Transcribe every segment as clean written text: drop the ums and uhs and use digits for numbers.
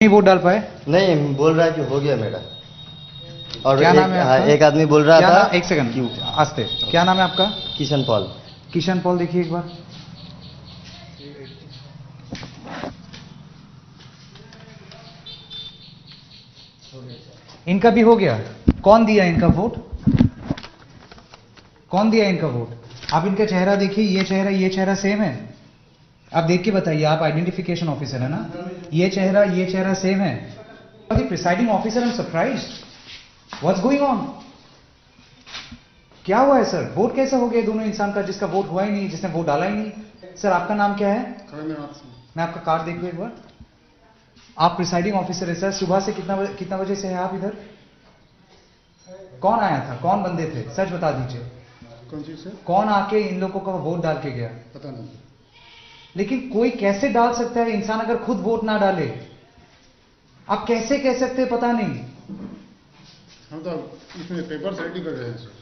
नहीं वोट डाल पाए? नहीं, बोल रहा है कि हो गया मेरा। और क्या नाम है आपका? एक आदमी बोल रहा था। एक सेकंड आस्ते, क्या नाम है आपका? किशन पॉल। किशन पॉल, देखिए एक बार। इनका भी हो गया। कौन दिया इनका वोट? कौन दिया इनका वोट? आप इनका चेहरा देखिए, ये चेहरा सेम है। आप देख के बताइए, आप आइडेंटिफिकेशन ऑफिसर है ना? ये चेहरा सेम है। Presiding officer, I am surprised. What's going on? क्या हुआ है सर? वोट कैसे हो गया दोनों इंसान का, जिसका वोट हुआ ही नहीं, जिसने वोट डाला ही नहीं? सर आपका नाम क्या है? मैं आपका कार्ड देखूं एक बार। आप प्रिसाइडिंग ऑफिसर है सर। सुबह से कितना बजे से है आप इधर? कौन आया था? कौन बंदे थे? सच बता दीजिए। कौन सी सर? कौन आके इन लोगों का वोट डाल के गया? पता नहीं। लेकिन कोई कैसे डाल सकता है इंसान अगर खुद वोट ना डाले? आप कैसे कह सकते हैं पता नहीं? हम तो इसमें पेपर से एंट्री कर रहे हैं सर।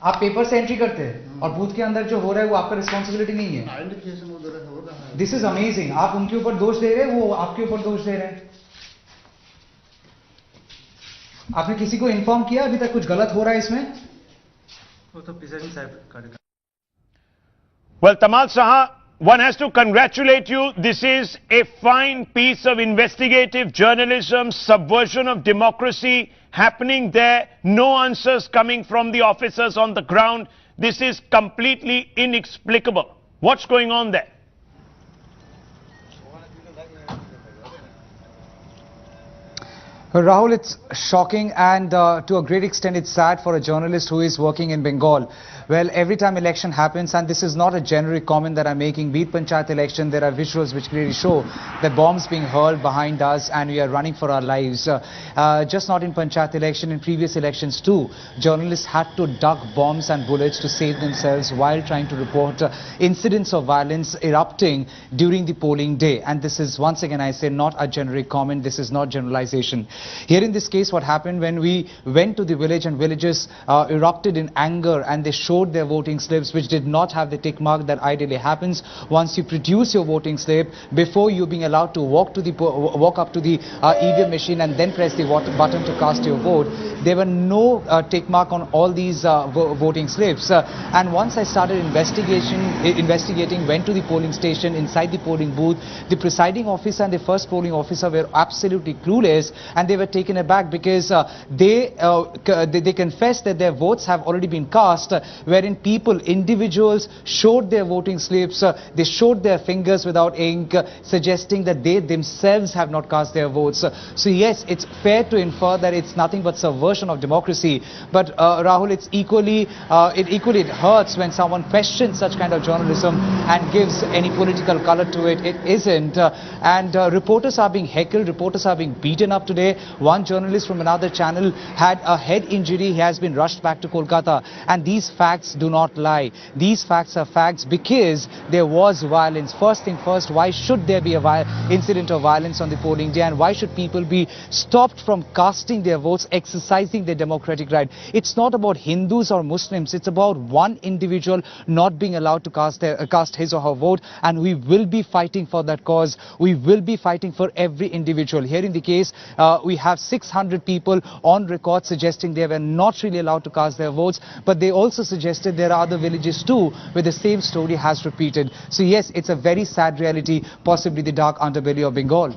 आप पेपर से एंट्री करते हैं और बूथ के अंदर जो हो रहा है वो आपका रिस्पॉन्सिबिलिटी नहीं है। आइडेंटिफिकेशन हो रहा है। This is amazing. आप उनके ऊपर दोष दे रहे हैं, वो आपके ऊपर दोष दे रहे हैं। आपने किसी को इन्फॉर्म किया अभी तक कुछ गलत हो रहा है इसमें? वो तो प्रिसाइडिंग साहब। Well, Tamal Saha, one has to congratulate you. This is a fine piece of investigative journalism, subversion of democracy happening there. No answers coming from the officers on the ground. This is completely inexplicable. What's going on there? Rahul, it's shocking and to a great extent it's sad for a journalist who is working in Bengal. Well, every time election happens, and this is not a generic comment that I'm making, be it Panchayat election, there are visuals which clearly show that bombs being hurled behind us and we are running for our lives. Just not in Panchayat election, in previous elections too, journalists had to duck bombs and bullets to save themselves while trying to report incidents of violence erupting during the polling day. And this is, once again I say, not a generic comment, this is not generalization. Here in this case, what happened when we went to the village and villagers erupted in anger and they showed their voting slips which did not have the tick mark that ideally happens once you produce your voting slip before you being allowed to walk up to the EVM machine and then press the button to cast your vote. There were no tick mark on all these voting slips. And once I started investigating, went to the polling station, inside the polling booth, the presiding officer and the first polling officer were absolutely clueless, and they were taken aback because they confessed that their votes have already been cast, wherein individuals showed their voting slips, they showed their fingers without ink, suggesting that they themselves have not cast their votes. So yes, it's fair to infer that it's nothing but subversion of democracy. But Rahul, it equally hurts when someone questions such kind of journalism and gives any political color to it. It isn't. And reporters are being heckled, reporters are being beaten up today. One journalist from another channel had a head injury. He has been rushed back to Kolkata. And these facts do not lie. These facts are facts because there was violence. First thing first, why should there be a incident of violence on the polling day, and why should people be stopped from casting their votes, exercising their democratic right? It's not about Hindus or Muslims. It's about one individual not being allowed to cast his or her vote, and we will be fighting for that cause. We will be fighting for every individual. Here in the case, we have 600 people on record suggesting they were not really allowed to cast their votes, but they also suggested there are other villages too where the same story has repeated. So yes, it's a very sad reality, possibly the dark underbelly of Bengal.